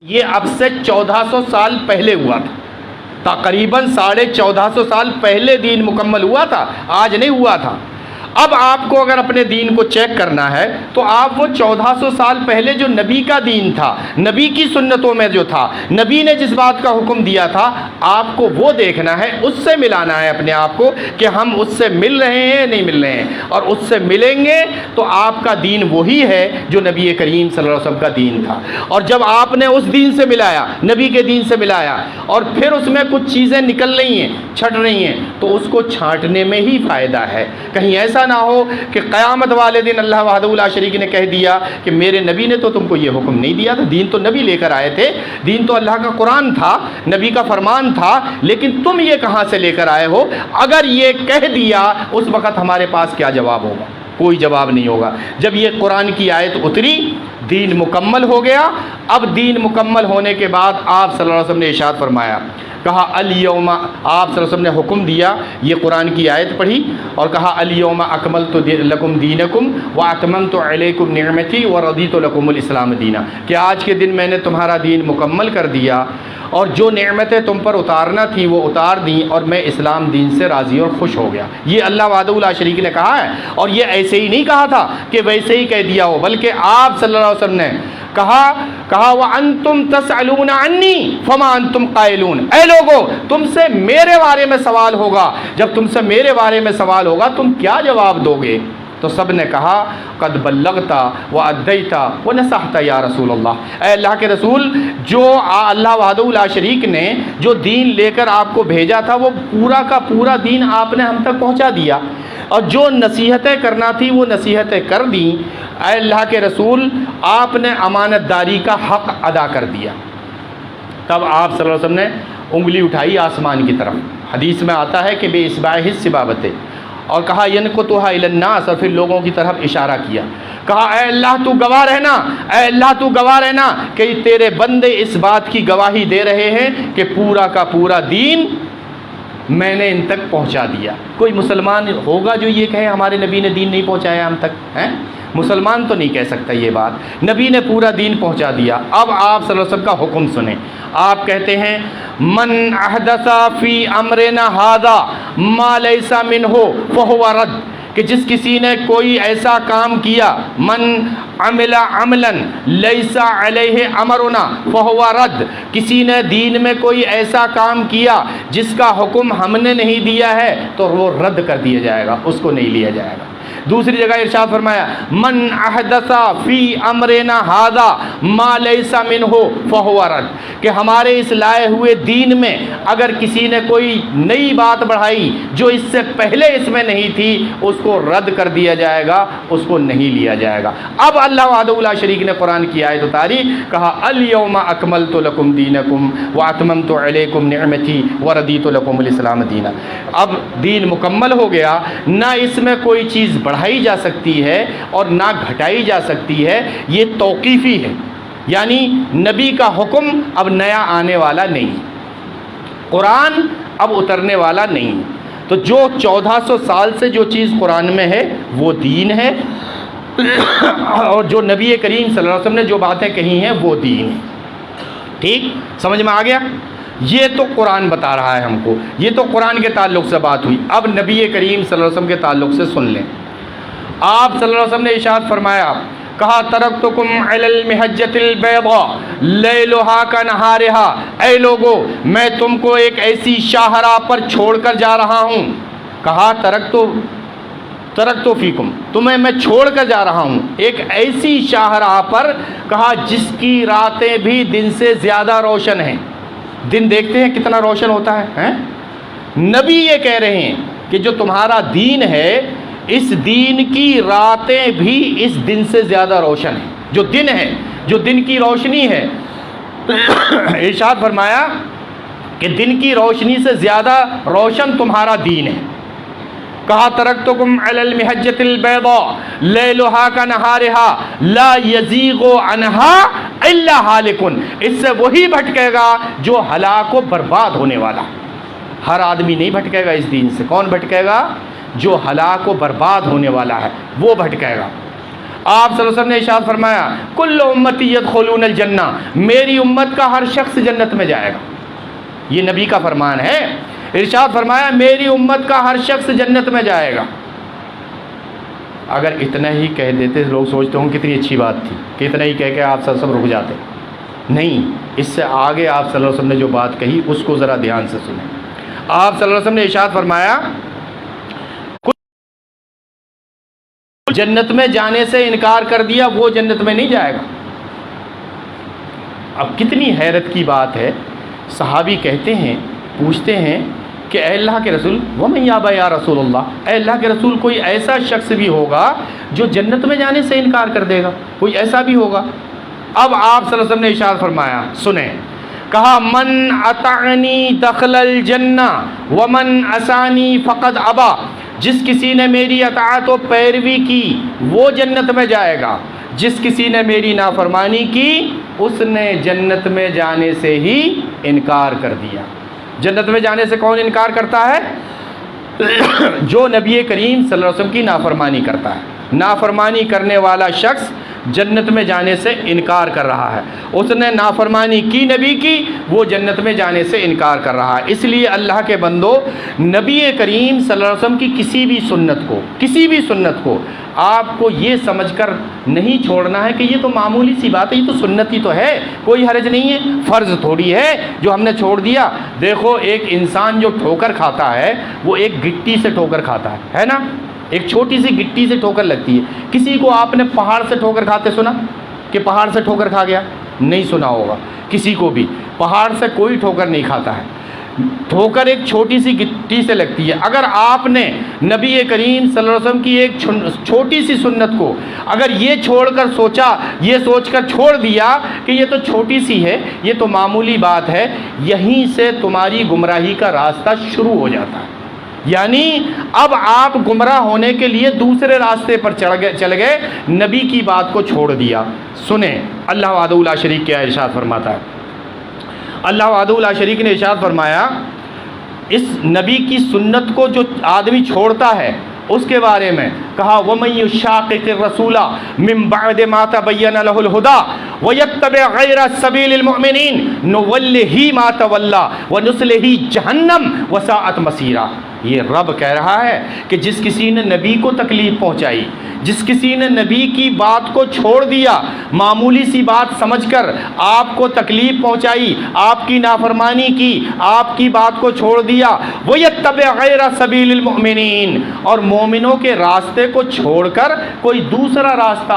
یہ اب سے 1400 سال پہلے ہوا تھا، تقریباً 1450 سال پہلے دین مکمل ہوا تھا، آج نہیں ہوا تھا۔ اب آپ کو اگر اپنے دین کو چیک کرنا ہے تو آپ وہ 1400 سال پہلے جو نبی کا دین تھا، نبی کی سنتوں میں جو تھا، نبی نے جس بات کا حکم دیا تھا، آپ کو وہ دیکھنا ہے، اس سے ملانا ہے اپنے آپ کو کہ ہم اس سے مل رہے ہیں نہیں مل رہے ہیں، اور اس سے ملیں گے تو آپ کا دین وہی ہے جو نبی کریم صلی اللہ علیہ وسلم کا دین تھا۔ اور جب آپ نے اس دین سے ملایا، نبی کے دین سے ملایا، اور پھر اس میں کچھ چیزیں نکل رہی ہیں، چھٹ رہی ہیں، تو اس کو چھانٹنے میں ہی فائدہ ہے۔ کہیں ایسا نہ ہو کہ قیامت والے دن اللہ وحدہ لا شریک نے کہہ دیا کہ میرے نبی نے تو تم کو یہ حکم نہیں دیا تھا، دین تو نبی لے کر آئے تھے، دین تو اللہ کا قرآن تھا، نبی کا فرمان تھا، لیکن تم یہ کہاں سے لے کر آئے ہو؟ اگر یہ کہہ دیا اس وقت ہمارے پاس کیا جواب ہوگا؟ کوئی جواب نہیں ہوگا۔ جب یہ قرآن کی آیت اتری، دین مکمل ہو گیا۔ اب دین مکمل ہونے کے بعد آپ صلی اللہ علیہ وسلم نے ارشاد فرمایا، کہا الیوم، آپ صلی اللہ علیہ وسلم نے حکم دیا، یہ قرآن کی آیت پڑھی اور کہا الیوم اکملت لکم دینکم واتممت علیکم نعمتی ورضیت لکم الاسلام دینا، کہ آج کے دن میں نے تمہارا دین مکمل کر دیا اور جو نعمتیں تم پر اتارنا تھی وہ اتار دیں، اور میں اسلام دین سے راضی اور خوش ہو گیا۔ یہ اللہ وحدہ لا شریک نے کہا ہے، اور یہ ایسے ہی نہیں کہا تھا کہ ویسے ہی کہہ دیا ہو، بلکہ آپ صلی اللہ علیہ وسلم نے کہا وَأَنْتُمْ تَسْأَلُونَ عَنِّي فَمَا أَنْتُمْ قَائِلُونَ، اے لوگو تم سے میرے بارے میں سوال ہوگا، جب تم سے میرے بارے میں سوال ہوگا تم کیا جواب دو گے؟ تو سب نے کہا قد بلغت وادیت ونصحت یا رسول اللہ، اے اللہ کے رسول، جو اللہ وحدہ لا شریک نے جو دین لے کر آپ کو بھیجا تھا وہ پورا کا پورا دین آپ نے ہم تک پہنچا دیا، اور جو نصیحتیں کرنا تھی وہ نصیحتیں کر دیں۔ اے اللہ کے رسول، آپ نے امانت داری کا حق ادا کر دیا۔ تب آپ صلی اللہ علیہ وسلم نے انگلی اٹھائی آسمان کی طرف، حدیث میں آتا ہے کہ بے اصبعہ السبابۃ، اور کہا ینکتھا الی الناس، اور پھر لوگوں کی طرف اشارہ کیا، کہا اے اللہ تو گواہ رہنا، اے اللہ تو گواہ رہنا کہ تیرے بندے اس بات کی گواہی دے رہے ہیں کہ پورا کا پورا دین میں نے ان تک پہنچا دیا۔ کوئی مسلمان ہوگا جو یہ کہے ہمارے نبی نے دین نہیں پہنچایا ہم تک؟ ہیں؟ مسلمان تو نہیں کہہ سکتا یہ بات، نبی نے پورا دین پہنچا دیا۔ اب آپ صلی اللہ علیہ وسلم کا حکم سنیں، آپ کہتے ہیں من احدث فی امرنا ھذا ما لیس منہ فہو رد، کہ جس کسی نے کوئی ایسا کام کیا، من عمل عملا لیس علیہ امرنا فہو رد، کسی نے دین میں کوئی ایسا کام کیا جس کا حکم ہم نے نہیں دیا ہے تو وہ رد کر دیا جائے گا، اس کو نہیں لیا جائے گا۔ دوسری جگہ ارشاد فرمایا من احدث فی امرنا ھذا ما لیس منہ فہو رد، کہ ہمارے اس لائے ہوئے دین میں اگر کسی نے کوئی نئی بات بڑھائی جو اس سے پہلے اس میں نہیں تھی، اس کو رد کر دیا جائے گا، اس کو نہیں لیا جائے گا۔ اب اللہ وحدہ لا شریک نے قرآن کی آیت اتاری، کہا الیوم اکملت لکم دینکم واتممت علیکم نعمتی ورضیت لکم الاسلام دینا۔ اب دین مکمل ہو گیا، نہ اس میں کوئی چیز بڑھائی جا سکتی ہے اور نہ گھٹائی جا سکتی ہے، یہ توقیفی ہے، یعنی نبی کا حکم اب نیا آنے والا نہیں، قرآن اب اترنے والا نہیں۔ تو جو 1400 سال سے جو چیز قرآن میں ہے وہ دین ہے، اور جو نبی کریم صلی اللہ علیہ وسلم نے جو باتیں کہی ہیں وہ دین ہے۔ ٹھیک سمجھ میں آ گیا؟ یہ تو قرآن بتا رہا ہے ہم کو، یہ تو قرآن کے تعلق سے بات ہوئی۔ اب نبی کریم صلی اللہ علیہ وسلم کے تعلق سے سن لیں۔ آپ صلی اللہ علیہ وسلم نے ارشاد فرمایا، کہا ترکتکم علی المحجۃ البیضاء لیلھا کنہارھا، اے لوگو میں تم کو ایک ایسی شاہراہ پر چھوڑ کر جا رہا ہوں، کہا ترکتو فیکم، تمہیں میں چھوڑ کر جا رہا ہوں ایک ایسی شاہراہ پر، کہا جس کی راتیں بھی دن سے زیادہ روشن ہیں۔ دن دیکھتے ہیں کتنا روشن ہوتا ہے، نبی یہ کہہ رہے ہیں کہ جو تمہارا دین ہے اس دین کی راتیں بھی اس دن سے زیادہ روشن ہیں۔ جو دن ہے، جو دن کی روشنی ہے، ارشاد فرمایا کہ دن کی روشنی سے زیادہ روشن تمہارا دین ہے۔ کہا ترکتکم علی المحجۃ البیضاء لیلھا کنہارھا لا یزیغ عنہا الا ھالک، اس سے وہی بھٹکے گا جو ہلاک و برباد ہونے والا۔ ہر آدمی نہیں بھٹکے گا اس دین سے، کون بھٹکے گا؟ جو ہلاک و برباد ہونے والا ہے وہ بھٹکے گا۔ آپ صلی اللہ علیہ وسلم نے ارشاد فرمایا کل امتی یدخلون الجنہ، میری امت کا ہر شخص جنت میں جائے گا، یہ نبی کا فرمان ہے، ارشاد فرمایا میری امت کا ہر شخص جنت میں جائے گا۔ اگر اتنا ہی کہہ دیتے لوگ سوچتے ہوں کتنی اچھی بات تھی کہ اتنا ہی کہہ کے آپ صلی اللہ علیہ وسلم رک جاتے، نہیں، اس سے آگے آپ صلی اللہ علیہ وسلم نے جو بات کہی اس کو ذرا دھیان سے سنیں۔ آپ صلی اللہ علیہ وسلم نے ارشاد فرمایا جنت میں جانے سے انکار کر دیا وہ جنت میں نہیں جائے گا۔ اب کتنی حیرت کی بات ہے، صحابی کہتے ہیں، پوچھتے ہیں کہ اے اللہ کے رسول وَمَن یَأْبَ یا رسول اللہ، اے اللہ کے رسول کوئی ایسا شخص بھی ہوگا جو جنت میں جانے سے انکار کر دے گا، کوئی ایسا بھی ہوگا؟ اب آپ صلی اللہ علیہ وسلم نے ارشاد فرمایا، سنیں، کہا من اطعنی دخل الجنہ ومن عصانی فقد ابا، جس کسی نے میری اطاعت و پیروی کی وہ جنت میں جائے گا، جس کسی نے میری نافرمانی کی اس نے جنت میں جانے سے ہی انکار کر دیا۔ جنت میں جانے سے کون انکار کرتا ہے؟ جو نبی کریم صلی اللہ علیہ وسلم کی نافرمانی کرتا ہے۔ نافرمانی کرنے والا شخص جنت میں جانے سے انکار کر رہا ہے، اس نے نافرمانی کی نبی کی، وہ جنت میں جانے سے انکار کر رہا ہے۔ اس لیے اللہ کے بندو، نبی کریم صلی اللہ علیہ وسلم کی کسی بھی سنت کو آپ کو یہ سمجھ کر نہیں چھوڑنا ہے کہ یہ تو معمولی سی بات ہے، یہ تو سنت ہی تو ہے، کوئی حرج نہیں ہے، فرض تھوڑی ہے جو ہم نے چھوڑ دیا۔ دیکھو ایک انسان جو ٹھوکر کھاتا ہے وہ ایک گٹی سے ٹھوکر کھاتا ہے نا، ایک چھوٹی سی گٹی سے ٹھوکر لگتی ہے۔ کسی کو آپ نے پہاڑ سے ٹھوکر کھاتے سنا کہ پہاڑ سے ٹھوکر کھا گیا؟ نہیں سنا ہوگا کسی کو بھی، پہاڑ سے کوئی ٹھوکر نہیں کھاتا ہے، ٹھوکر ایک چھوٹی سی گٹی سے لگتی ہے۔ اگر آپ نے نبی کریم صلی اللہ علیہ وسلم کی ایک چھوٹی سی سنت کو اگر یہ چھوڑ کر یہ سوچ کر چھوڑ دیا کہ یہ تو چھوٹی سی ہے، یہ تو معمولی بات ہے، یہیں سے تمہاری گمراہی کا راستہ شروع ہو جاتا ہے۔ یعنی اب آپ گمراہ ہونے کے لیے دوسرے راستے پر چل گئے، نبی کی بات کو چھوڑ دیا۔ سنیں اللہ وحدہ لا شریک کیا ارشاد فرماتا ہے۔ اللہ وحدہ لا شریک نے ارشاد فرمایا اس نبی کی سنت کو جو آدمی چھوڑتا ہے اس کے بارے میں کہا وَمَن يُشَاقِقِ الرَّسُولَ مِن بَعْدِ مَا تَبَيَّنَ لَهُ الْهُدَى وَيَتَّبِعْ غَيْرَ سَبِيلِ الْمُؤْمِنِينَ نُوَلِّهِ مَا تَوَلَّى وَنُصْلِهِ جَهَنَّمَ وَسَاءَتْ مَصِيرًا۔ یہ رب کہہ رہا ہے کہ جس کسی نے نبی کو تکلیف پہنچائی، جس کسی نے نبی کی بات کو چھوڑ دیا، معمولی سی بات سمجھ کر آپ کو تکلیف پہنچائی، آپ کی نافرمانی کی، آپ کی بات کو چھوڑ دیا، وَيَتَّبِعْ غَيْرَ سَبِيلِ الْمُؤْمِنِينَ، اور مومنوں کے راستے کو چھوڑ کر کوئی دوسرا راستہ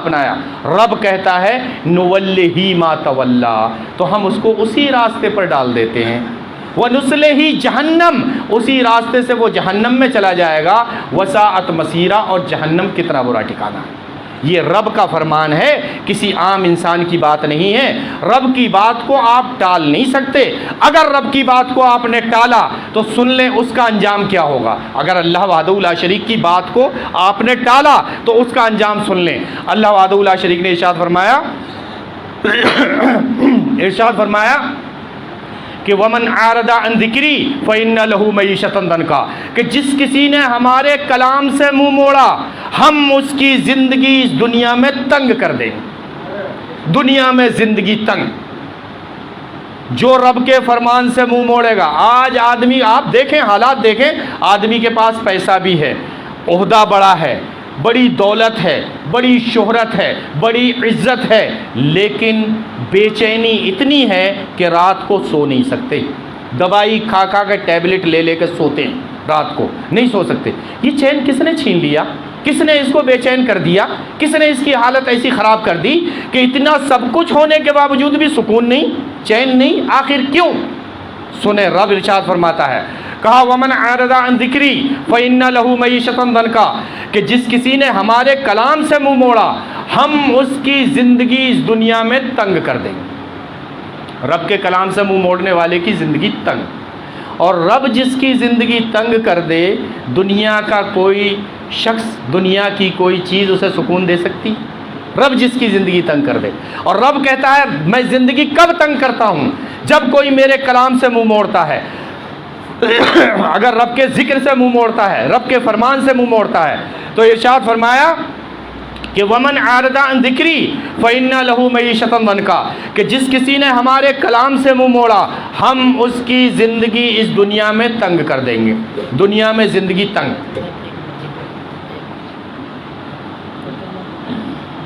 اپنایا، رب کہتا ہے نُوَلِّهِ مَا تَوَلَّى، تو ہم اس کو اسی راستے پر ڈال دیتے ہیں، وَنُصْلِهِ جَهَنَّمَ، اسی راستے سے وہ جہنم میں چلا جائے گا، وَسَاءَتْ مَصِيرًا، اور جہنم کتنا برا ٹھکانہ ہے۔ یہ رب کا فرمان ہے، کسی عام انسان کی بات نہیں ہے۔ رب کی بات کو آپ ٹال نہیں سکتے، اگر رب کی بات کو آپ نے ٹالا تو سن لیں اس کا انجام کیا ہوگا۔ اگر اللہ وحدہ لا شریک کی بات کو آپ نے ٹالا تو اس کا انجام سن لیں۔ اللہ وحدہ لا شریک نے ارشاد فرمایا کہ ومن اعرض عن ذکری فإن له معیشۃ ضنکا، کہ جس کسی نے ہمارے کلام سے منہ موڑا ہم اس کی زندگی اس دنیا میں تنگ کر دیں، دنیا میں زندگی تنگ۔ جو رب کے فرمان سے منہ موڑے گا، آج آدمی آپ دیکھیں، حالات دیکھیں، آدمی کے پاس پیسہ بھی ہے، عہدہ بڑا ہے، بڑی دولت ہے، بڑی شہرت ہے، بڑی عزت ہے، لیکن بے چینی اتنی ہے کہ رات کو سو نہیں سکتے، دوائی کھا کے ٹیبلٹ لے کے سوتے ہیں، رات کو نہیں سو سکتے۔ یہ چین کس نے چھین لیا؟ کس نے اس کو بے چین کر دیا؟ کس نے اس کی حالت ایسی خراب کر دی کہ اتنا سب کچھ ہونے کے باوجود بھی سکون نہیں، چین نہیں؟ آخر کیوں؟ سنیں رب ارشاد فرماتا ہے، کہا ومن اعرض عن ذکری فإن له معیشۃ ضنکا، کہ جس کسی نے ہمارے کلام سے منہ موڑا ہم اس کی زندگی اس دنیا میں تنگ کر دیں گے۔ رب کے کلام سے منہ موڑنے والے کی زندگی تنگ، اور رب جس کی زندگی تنگ کر دے، دنیا کا کوئی شخص، دنیا کی کوئی چیز اسے سکون دے سکتی؟ رب جس کی زندگی تنگ کر دے، اور رب کہتا ہے میں زندگی کب تنگ کرتا ہوں؟ جب کوئی میرے کلام سے منہ موڑتا ہے۔ اگر رب کے ذکر سے منہ موڑتا ہے، رب کے فرمان سے منہ موڑتا ہے، تو ارشاد فرمایا کہ ومن اعرض عن ذکری فإن له معیشۃ ضنکا، کہ جس کسی نے ہمارے کلام سے منہ موڑا ہم اس کی زندگی اس دنیا میں تنگ کر دیں گے، دنیا میں زندگی تنگ۔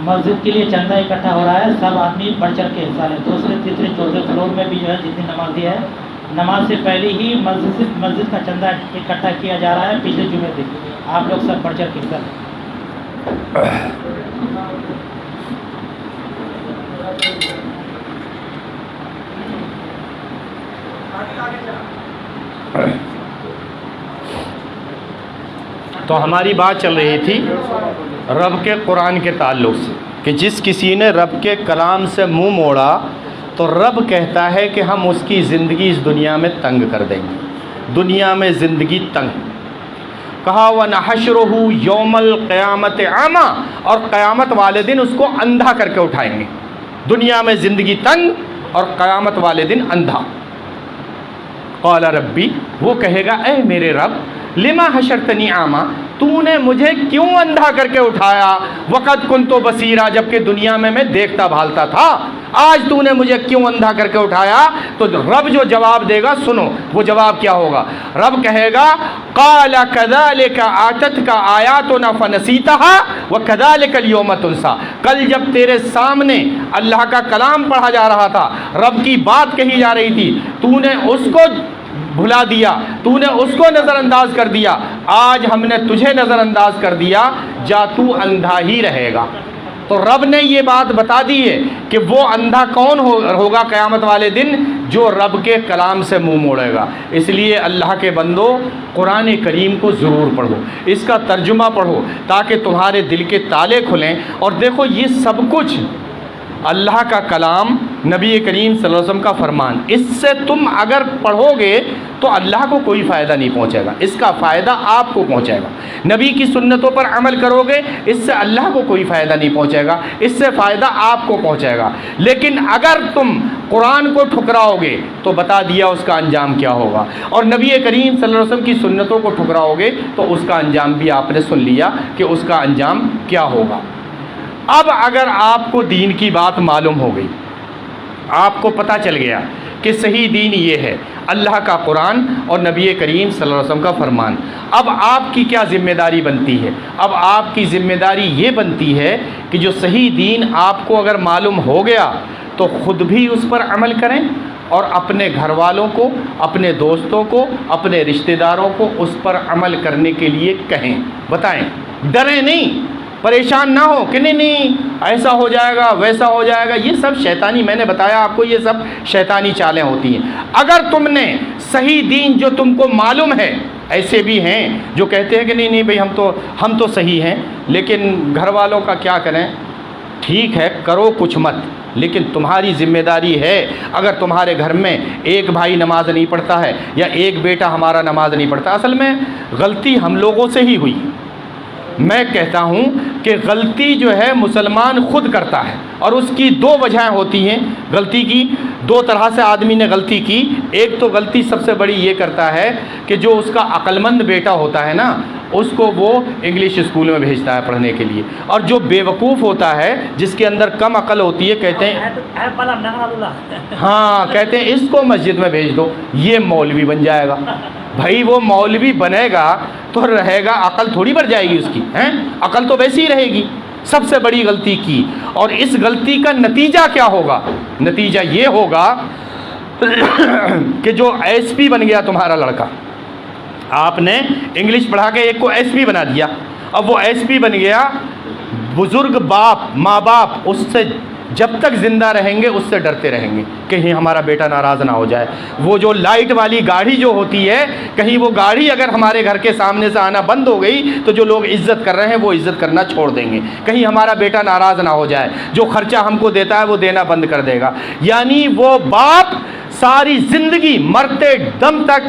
مسجد کے لیے چندہ اکٹھا ہو رہا ہے، سب آدمی بڑھ چڑھ کے حصہ لیں، دوسرے تیسرے چوتھے فلور میں بھی جو ہے جتنی نمازی ہے، نماز سے پہلے ہی مسجد کا چندہ اکٹھا کیا جا رہا ہے پچھلے جمعے سے، آپ لوگ سب بڑھ چڑھ کے حصہ لیں۔ تو ہماری بات چل رہی تھی رب کے قرآن کے تعلق سے کہ جس کسی نے رب کے کلام سے منہ موڑا تو رب کہتا ہے کہ ہم اس کی زندگی اس دنیا میں تنگ کر دیں گے، دنیا میں زندگی تنگ۔ کہا وَنَحْشُرُهُ يَوْمَ الْقِيَامَةِ أَعْمَىٰ، اور قیامت والے دن اس کو اندھا کر کے اٹھائیں گے، دنیا میں زندگی تنگ اور قیامت والے دن اندھا۔ قال ربی، وہ کہے گا اے میرے رب، لما حشرتنی اعمیٰ، تو نے مجھے کیوں اندھا کر کے اٹھایا، وقت کنت بصیرا، جبکہ دنیا میں دیکھتا بھالتا تھا، آج تو نے مجھے کیوں اندھا کر کے اٹھایا؟ تو رب جو جواب دے گا سنو، وہ جواب کیا ہوگا؟ رب کہے گا قال کذالک آتتک آیاتنا فنسیتها وکذالک اليوم تنسی، کل جب تیرے سامنے اللہ کا کلام پڑھا جا رہا تھا، رب کی بات کہی جا رہی تھی، تو نے اس کو بھلا دیا، تو نے اس کو نظر انداز کر دیا، آج ہم نے تجھے نظر انداز کر دیا، جا تو اندھا ہی رہے گا۔ تو رب نے یہ بات بتا دی ہے کہ وہ اندھا کون ہوگا قیامت والے دن؟ جو رب کے کلام سے منہ موڑے گا۔ اس لیے اللہ کے بندو قرآن کریم کو ضرور پڑھو، اس کا ترجمہ پڑھو تاکہ تمہارے دل کے تالے کھلیں، اور دیکھو یہ سب کچھ اللہ کا کلام، نبی کریم صلی اللہ علیہ وسلم کا فرمان، اس سے تم اگر پڑھو گے تو اللہ کو کوئی فائدہ نہیں پہنچے گا، اس کا فائدہ آپ کو پہنچے گا۔ نبی کی سنتوں پر عمل کرو گے، اس سے اللہ کو کوئی فائدہ نہیں پہنچے گا، اس سے فائدہ آپ کو پہنچے گا۔ لیکن اگر تم قرآن کو ٹھکراؤ گے تو بتا دیا اس کا انجام کیا ہوگا، اور نبی کریم صلی اللہ علیہ وسلم کی سنتوں کو ٹھکراؤ گے تو اس کا انجام بھی آپ نے سن لیا کہ اس کا انجام کیا ہوگا۔ اب اگر آپ کو دین کی بات معلوم ہو گئی، آپ کو پتہ چل گیا کہ صحیح دین یہ ہے، اللہ کا قرآن اور نبی کریم صلی اللہ علیہ وسلم کا فرمان، اب آپ کی کیا ذمہ داری بنتی ہے؟ اب آپ کی ذمہ داری یہ بنتی ہے کہ جو صحیح دین آپ کو اگر معلوم ہو گیا تو خود بھی اس پر عمل کریں، اور اپنے گھر والوں کو، اپنے دوستوں کو، اپنے رشتہ داروں کو اس پر عمل کرنے کے لیے کہیں، بتائیں، ڈریں نہیں، پریشان نہ ہو کہ نہیں ایسا ہو جائے گا ویسا ہو جائے گا، یہ سب شیطانی، میں نے بتایا آپ کو یہ سب شیطانی چالیں ہوتی ہیں۔ اگر تم نے صحیح دین جو تم کو معلوم ہے، ایسے بھی ہیں جو کہتے ہیں کہ نہیں بھئی ہم تو صحیح ہیں، لیکن گھر والوں کا کیا کریں؟ ٹھیک ہے کرو کچھ مت، لیکن تمہاری ذمہ داری ہے، اگر تمہارے گھر میں ایک بھائی نماز نہیں پڑھتا ہے یا ایک بیٹا ہمارا نماز نہیں پڑھتا، اصل میں غلطی ہم لوگوں سے ہی ہوئی۔ میں کہتا ہوں کہ غلطی جو ہے مسلمان خود کرتا ہے، اور اس کی دو وجہیں ہوتی ہیں غلطی کی، دو طرح سے آدمی نے غلطی کی۔ ایک تو غلطی سب سے بڑی یہ کرتا ہے کہ جو اس کا عقل مند بیٹا ہوتا ہے نا، اس کو وہ انگلش اسکول میں بھیجتا ہے پڑھنے کے لیے، اور جو بے وقوف ہوتا ہے جس کے اندر کم عقل ہوتی ہے کہتے ہیں ہاں کہتے ہیں اس کو مسجد میں بھیج دو، یہ مولوی بن جائے گا۔ بھائی وہ مولوی بنے گا تو رہے گا، عقل تھوڑی بڑھ جائے گی اس کی، عقل تو ویسی ہی رہے گی۔ سب سے بڑی غلطی کی، اور اس غلطی کا نتیجہ کیا ہوگا؟ نتیجہ یہ ہوگا کہ جو ایس پی بن گیا تمہارا لڑکا، آپ نے انگلش پڑھا کے ایک کو ایس پی بنا دیا، اب وہ ایس پی بن گیا، بزرگ باپ ماں باپ اس سے جب تک زندہ رہیں گے اس سے ڈرتے رہیں گے کہیں ہمارا بیٹا ناراض نہ ہو جائے۔ وہ جو لائٹ والی گاڑی جو ہوتی ہے، کہیں وہ گاڑی اگر ہمارے گھر کے سامنے سے آنا بند ہو گئی تو جو لوگ عزت کر رہے ہیں وہ عزت کرنا چھوڑ دیں گے، کہیں ہمارا بیٹا ناراض نہ ہو جائے، جو خرچہ ہم کو دیتا ہے وہ دینا بند کر دے گا۔ یعنی وہ باپ ساری زندگی مرتے دم تک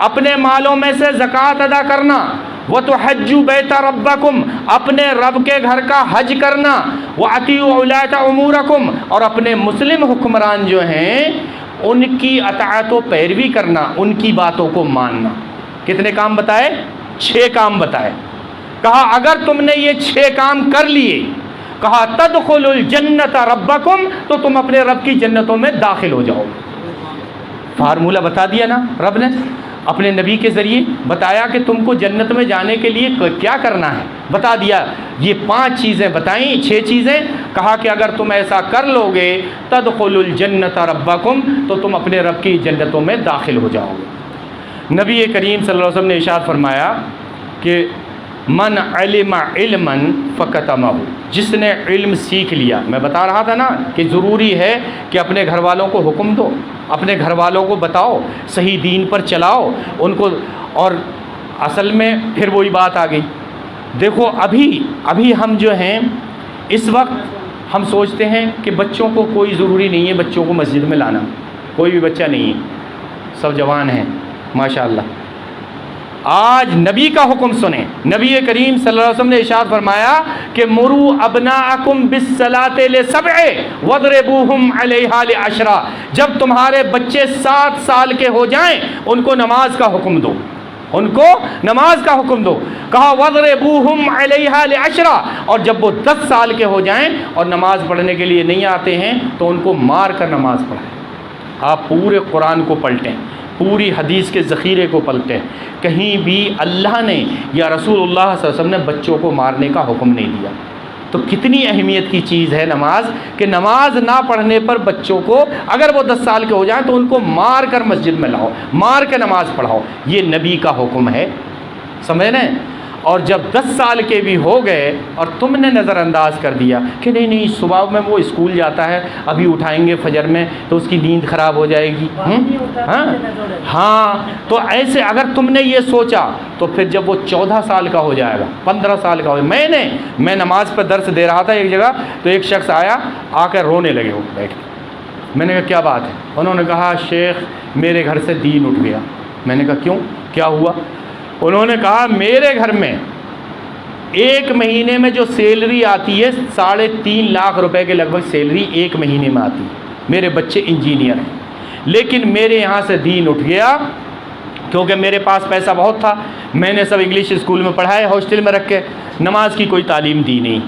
اپنے مالوں میں سے زکوٰۃ ادا کرنا، وَتُحَجُّوا بَيْتَ رَبَّكُمْ، اپنے رب کے گھر کا حج کرنا، وَأَطِيعُوا وُلَاةَ أُمُورِكُمْ، اور اپنے مسلم حکمران جو ہیں ان کی اطاعت و پیروی کرنا، ان کی باتوں کو ماننا۔ کتنے کام بتائے؟ 6 کام بتائے۔ کہا اگر تم نے یہ 6 کام کر لیے، کہا تدخلوا الجنت ربکم، تو تم اپنے رب کی جنتوں میں داخل ہو جاؤ۔ فارمولہ بتا دیا نا رب نے، اپنے نبی کے ذریعے بتایا کہ تم کو جنت میں جانے کے لیے کیا کرنا ہے، بتا دیا۔ یہ 5 چیزیں بتائیں، 6 چیزیں، کہا کہ اگر تم ایسا کر لو گے تدخلوا الجنت ربکم، تو تم اپنے رب کی جنتوں میں داخل ہو جاؤ گے۔ نبی کریم صلی اللہ علیہ وسلم نے ارشاد فرمایا کہ من علم علما فکتمہ، جس نے علم سیکھ لیا، میں بتا رہا تھا نا کہ ضروری ہے کہ اپنے گھر والوں کو حکم دو، اپنے گھر والوں کو بتاؤ، صحیح دین پر چلاؤ ان کو۔ اور اصل میں پھر وہی بات آ گئی، دیکھو ابھی ہم جو ہیں اس وقت ہم سوچتے ہیں کہ بچوں کو کوئی ضروری نہیں ہے بچوں کو مسجد میں لانا، کوئی بھی بچہ نہیں ہے، سب جوان ہیں ماشاءاللہ۔ آج نبی کا حکم سنیں، نبی کریم صلی اللہ علیہ وسلم نے ارشاد فرمایا کہ مروا ابناءکم بالصلاۃ لسبع واضربوہم علیہا لعشرہ، جب تمہارے بچے 7 سال کے ہو جائیں ان کو نماز کا حکم دو، ان کو نماز کا حکم دو۔ کہا واضربوہم علیہا لعشرہ، اور جب وہ 10 سال کے ہو جائیں اور نماز پڑھنے کے لیے نہیں آتے ہیں تو ان کو مار کر نماز پڑھائیں۔ آپ پورے قرآن کو پلٹیں، پوری حدیث کے ذخیرے کو پلٹیں، کہیں بھی اللہ نے یا رسول اللہ صلی اللہ علیہ وسلم نے بچوں کو مارنے کا حکم نہیں دیا۔ تو کتنی اہمیت کی چیز ہے نماز، کہ نماز نہ پڑھنے پر بچوں کو اگر وہ 10 سال کے ہو جائیں تو ان کو مار کر مسجد میں لاؤ، مار کے نماز پڑھاؤ، یہ نبی کا حکم ہے، سمجھ رہے ہیں؟ اور جب 10 سال کے بھی ہو گئے اور تم نے نظر انداز کر دیا کہ نہیں صبح میں وہ اسکول جاتا ہے، ابھی اٹھائیں گے فجر میں تو اس کی نیند خراب ہو جائے گی، ہاں، تو ایسے اگر تم نے یہ سوچا تو پھر جب وہ 14 سال کا ہو جائے گا، 15 سال کا ہو جائے، میں نماز پہ درس دے رہا تھا ایک جگہ، تو ایک شخص آیا آ کر رونے لگے وہ بیٹھ کے۔ میں نے کہا کیا بات ہے؟ انہوں نے کہا شیخ میرے گھر سے دین اٹھ گیا۔ میں نے کہا کیوں، کیا ہوا؟ انہوں نے کہا میرے گھر میں 1 مہینے میں جو سیلری آتی ہے 3.5 لاکھ روپے کے لگ بھگ سیلری 1 مہینے میں آتی ہے، میرے بچے انجینئر ہیں، لیکن میرے یہاں سے دین اٹھ گیا کیونکہ میرے پاس پیسہ بہت تھا، میں نے سب انگلش اسکول میں پڑھائے، ہاسٹل میں رکھ کے، نماز کی کوئی تعلیم دی نہیں۔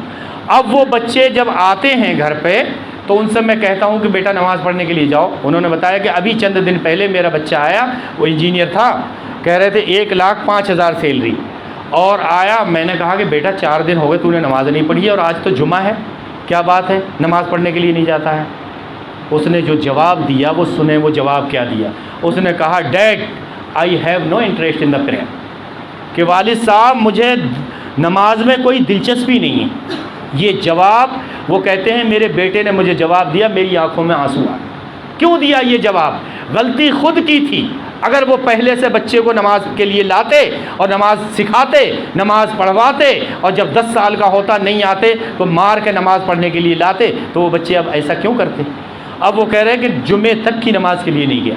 اب وہ بچے جب آتے ہیں گھر پہ تو ان سے میں کہتا ہوں کہ بیٹا نماز پڑھنے کے لیے جاؤ۔ انہوں نے بتایا کہ ابھی چند دن پہلے میرا بچہ آیا، وہ انجینئر تھا، کہہ رہے تھے 1,05,000 سیلری، اور آیا، میں نے کہا کہ بیٹا 4 دن ہو گئے تو نے نماز نہیں پڑھی ہے اور آج تو جمعہ ہے، کیا بات ہے نماز پڑھنے کے لیے نہیں جاتا ہے؟ اس نے جو جواب دیا وہ سنیں، وہ جواب کیا دیا؟ اس نے کہا dad I have no interest in the prayer, کہ والد صاحب مجھے نماز میں کوئی دلچسپی نہیں ہے۔ یہ جواب وہ کہتے ہیں میرے بیٹے نے مجھے جواب دیا، میری آنکھوں میں آنسو آ گئے۔ کیوں دیا یہ جواب؟ غلطی خود کی تھی۔ اگر وہ پہلے سے بچے کو نماز کے لیے لاتے اور نماز سکھاتے، نماز پڑھواتے، اور جب 10 سال کا ہوتا نہیں آتے تو مار کے نماز پڑھنے کے لیے لاتے، تو وہ بچے اب ایسا کیوں کرتے؟ اب وہ کہہ رہے ہیں کہ جمعے تک کی نماز کے لیے نہیں گیا۔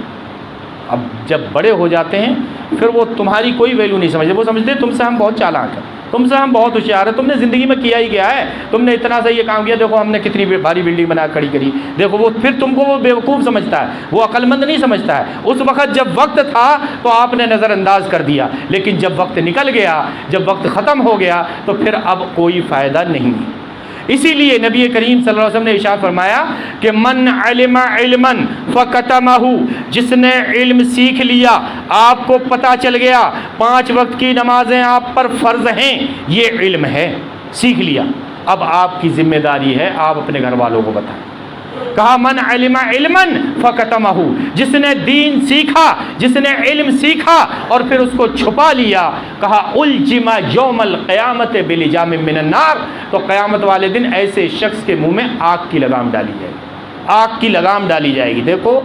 اب جب بڑے ہو جاتے ہیں پھر وہ تمہاری کوئی ویلیو نہیں سمجھتے، وہ سمجھتے تم سے ہم بہت چالاک ہیں، تم سے ہم بہت ہوشیار ہیں، تم نے زندگی میں کیا ہی کیا ہے، تم نے اتنا سا یہ کام کیا، دیکھو ہم نے کتنی بھاری بلڈنگ بنا کھڑی کری، دیکھو وہ پھر تم کو وہ بیوقوف سمجھتا ہے، وہ عقل مند نہیں سمجھتا ہے۔ اس وقت جب وقت تھا تو آپ نے نظر انداز کر دیا، لیکن جب وقت نکل گیا، جب وقت ختم ہو گیا تو پھر اب کوئی فائدہ نہیں۔ اسی لیے نبی کریم صلی اللہ علیہ وسلم نے ارشاد فرمایا کہ من علم علما فکتمہ، جس نے علم سیکھ لیا، آپ کو پتہ چل گیا 5 وقت کی نمازیں آپ پر فرض ہیں، یہ علم ہے، سیکھ لیا، اب آپ کی ذمہ داری ہے آپ اپنے گھر والوں کو بتائیں۔ کہا من علم علما فکتمہ، جس نے دین سیکھا، جس نے علم سیکھا اور پھر اس کو چھپا لیا، کہا الجم یوم القیامت بلجام من النار، تو قیامت والے دن ایسے شخص کے منہ میں آگ کی لگام ڈالی جائے گی، آگ کی لگام ڈالی جائے گی۔ دیکھو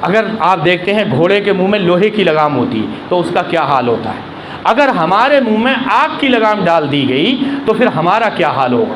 اگر آپ دیکھتے ہیں گھوڑے کے منہ میں لوہے کی لگام ہوتی ہے تو اس کا کیا حال ہوتا ہے، اگر ہمارے منہ میں آگ کی لگام ڈال دی گئی تو پھر ہمارا کیا حال ہوگا؟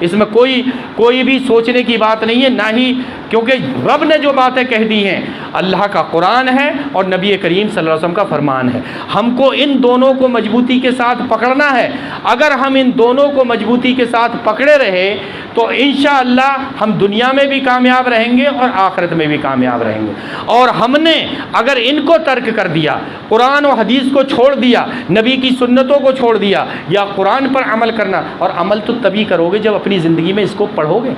اس میں کوئی بھی سوچنے کی بات نہیں ہے، نہ ہی، کیونکہ رب نے جو باتیں کہہ دی ہیں اللہ کا قرآن ہے اور نبی کریم صلی اللہ علیہ وسلم کا فرمان ہے، ہم کو ان دونوں کو مضبوطی کے ساتھ پکڑنا ہے۔ اگر ہم ان دونوں کو مضبوطی کے ساتھ پکڑے رہے تو انشاءاللہ ہم دنیا میں بھی کامیاب رہیں گے اور آخرت میں بھی کامیاب رہیں گے۔ اور ہم نے اگر ان کو ترک کر دیا، قرآن و حدیث کو چھوڑ دیا، نبی کی سنتوں کو چھوڑ دیا، یا قرآن پر عمل کرنا، اور عمل تو تبھی کرو گے جب اپنی زندگی میں اس کو پڑھو گے۔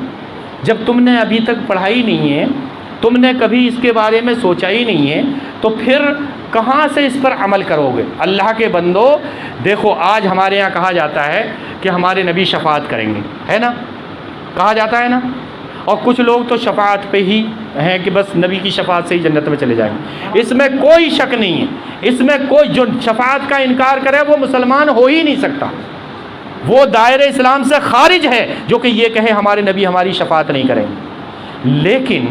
جب تم نے ابھی تک پڑھائی نہیں ہے، تم نے کبھی اس کے بارے میں سوچا ہی نہیں ہے، تو پھر کہاں سے اس پر عمل کرو گے؟ اللہ کے بندو دیکھو، آج ہمارے یہاں کہا جاتا ہے کہ ہمارے نبی شفاعت کریں گے، ہے نا؟ کہا جاتا ہے نا؟ اور کچھ لوگ تو شفاعت پہ ہی ہیں کہ بس نبی کی شفاعت سے ہی جنت میں چلے جائیں گے۔ اس میں کوئی شک نہیں ہے، اس میں کوئی جو شفاعت کا انکار کرے وہ مسلمان ہو ہی نہیں سکتا، وہ دائرہ اسلام سے خارج ہے جو کہ یہ کہے ہمارے نبی ہماری شفاعت نہیں کریں گے۔ لیکن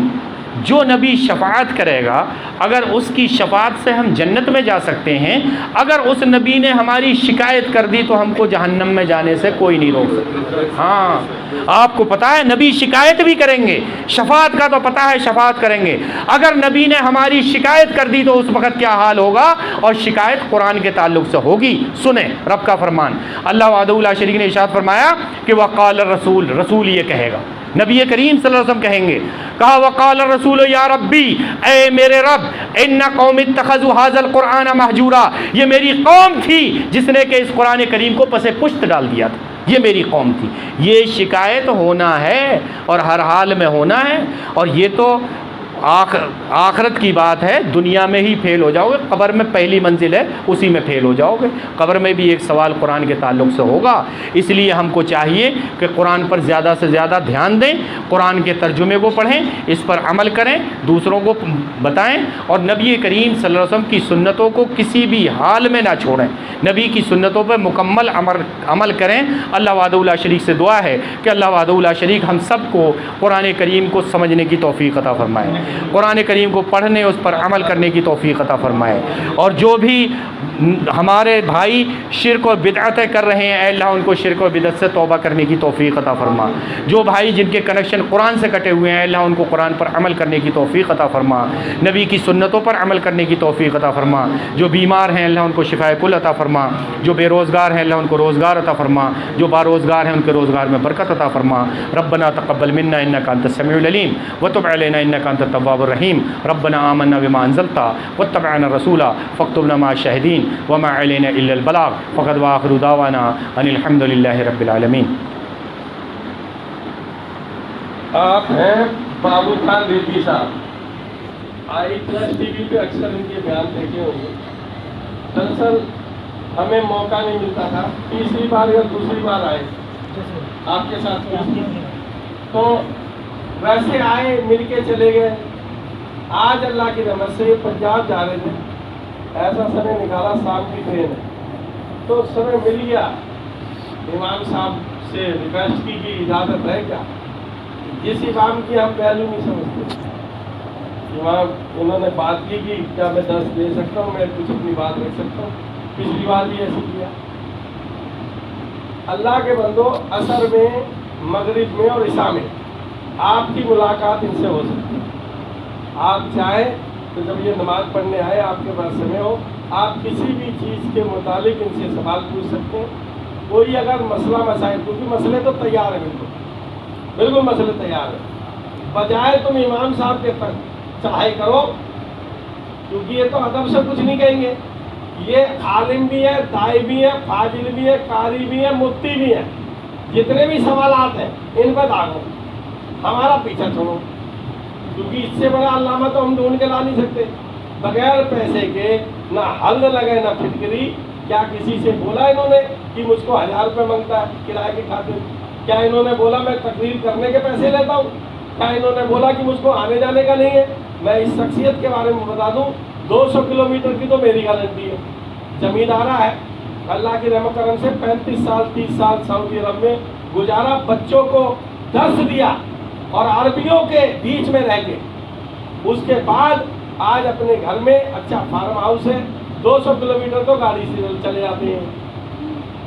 جو نبی شفاعت کرے گا، اگر اس کی شفاعت سے ہم جنت میں جا سکتے ہیں، اگر اس نبی نے ہماری شکایت کر دی تو ہم کو جہنم میں جانے سے کوئی نہیں روک سکتا۔ ہاں، آپ کو پتا ہے نبی شکایت بھی کریں گے، شفاعت کا تو پتا ہے شفاعت کریں گے۔ اگر نبی نے ہماری شکایت کر دی تو اس وقت کیا حال ہوگا، اور شکایت قرآن کے تعلق سے ہوگی۔ سنیں رب کا فرمان، اللہ وحدہ لا شریک نے ارشاد فرمایا کہ وقال الرسول، رسول یہ کہے گا، نبی کریم صلی اللہ علیہ وسلم کہیں گے، کہا وقال الرسول یا ربی، اے میرے رب، ان قوم اتخذوا ھذا القرآن مہجورا، یہ میری قوم تھی جس نے کہ اس قرآن کریم کو پس پشت ڈال دیا تھا، یہ میری قوم تھی۔ یہ شکایت ہونا ہے اور ہر حال میں ہونا ہے، اور یہ تو آخرت کی بات ہے، دنیا میں ہی فیل ہو جاؤ گے، قبر میں پہلی منزل ہے اسی میں فیل ہو جاؤ گے، قبر میں بھی ایک سوال قرآن کے تعلق سے ہوگا۔ اس لیے ہم کو چاہیے کہ قرآن پر زیادہ سے زیادہ دھیان دیں، قرآن کے ترجمے کو پڑھیں، اس پر عمل کریں، دوسروں کو بتائیں، اور نبی کریم صلی اللہ علیہ وسلم کی سنتوں کو کسی بھی حال میں نہ چھوڑیں، نبی کی سنتوں پر مکمل عمل کریں۔ اللہ وحدہ لا شریک سے دعا ہے کہ اللہ وحدہ لا شریک ہم سب کو قرآن کریم کو سمجھنے کی توفیق عطا فرمائے، قرآن کریم کو پڑھنے اس پر عمل کرنے کی توفیق عطا فرمائے، اور جو بھی ہمارے بھائی شرک اور بدعتیں کر رہے ہیں، اے اللہ ان کو شرک اور بدعت سے توبہ کرنے کی توفیق عطا فرما۔ جو بھائی جن کے کنیکشن قرآن سے کٹے ہوئے ہیں، اے اللہ ان کو قرآن پر عمل کرنے کی توفیق عطا فرما، نبی کی سنتوں پر عمل کرنے کی توفیق عطا فرما۔ جو بیمار ہیں اللہ ان کو شفائے کل عطا فرما، جو بے روزگار ہیں اللہ ان کو روزگار عطا فرما، جو باروزگار ہیں ان کے روزگار میں برکت عطا فرما۔ ربنا تقبل منا انک انت السمیع العلیم وتب علینا انک انت التواب الرحیم۔ ربنا آمنا بما انزلت واتبعنا الرسول فاکتبنا مع الشاہدین وما علینا الا البلاغ فقد واخر دعوانا ان الحمد للہ رب العالمین۔ آپ ہیں بابو خان ریڈی صاحب، i+ ٹی وی پہ اکثر ان کے بیان دیکھے ہوں گے۔ دراصل ہمیں موقع نہیں ملتا تھا، تیسری بار یا دوسری بار آئے آپ کے ساتھ، تو ویسے آئے مل کے چلے گئے۔ آج اللہ کی رحمت سے پنجاب جا رہے تھے، ایسا سمے نکالا، شام کی ٹرین ہے، تو سمے مل گیا۔ امام صاحب سے ریکویسٹ کی کہ اجازت ہے کیا، جس امام کی ہم پہلو نہیں سمجھتے، امام انہوں نے بات کی کہ کیا میں درس دے سکتا ہوں، میں کچھ اپنی بات رکھ سکتا ہوں۔ پچھلی بار بھی ایسے کیا۔ اللہ کے بندو، عصر میں، مغرب میں اور عشاء میں آپ کی ملاقات ان سے ہو سکتی ہے۔ آپ چاہیں تو جب یہ نماز پڑھنے آئے، آپ کے پاس سمے ہو، آپ کسی بھی چیز کے متعلق ان سے سوال پوچھ سکتے ہیں۔ کوئی اگر مسئلہ مسائل، کیونکہ مسئلے تو تیار ہیں، بالکل مسئلے تیار ہیں، بجائے تم امام صاحب کے تک چڑھائی کرو، کیونکہ یہ تو ادب سے کچھ نہیں کہیں گے، یہ عالم بھی ہے، دائی بھی ہے، فاضل بھی ہے، قاری بھی ہے، مفتی بھی ہے، جتنے بھی سوالات ہیں ان پر داغو، ہمارا پیچھا چھوڑو، کیونکہ اس سے بڑا علامہ تو ہم ڈھونڈ کے لا نہیں سکتے۔ بغیر پیسے کے نہ حل لگے نہ فٹکری۔ کیا کسی سے بولا انہوں نے کہ مجھ کو 1000 روپے مانگتا ہے کرائے کی خاطر؟ کیا انہوں نے بولا میں تقریر کرنے کے پیسے لیتا ہوں؟ کیا انہوں نے بولا کہ مجھ کو آنے جانے کا نہیں ہے؟ میں اس شخصیت کے بارے میں بتا دوں، 200 کلومیٹر کی تو میری گارنٹی ہے۔ زمیندارہ ہے، اللہ کی رحمت کرم سے 35 سال 30 سال سعودی عرب میں گزارا، بچوں کو درس دیا اور عربیوں کے بیچ میں رہ کے، اس کے بعد آج اپنے گھر میں اچھا فارم ہاؤس ہے، 200 کلومیٹر تو گاڑی سے چلے جاتے ہیں۔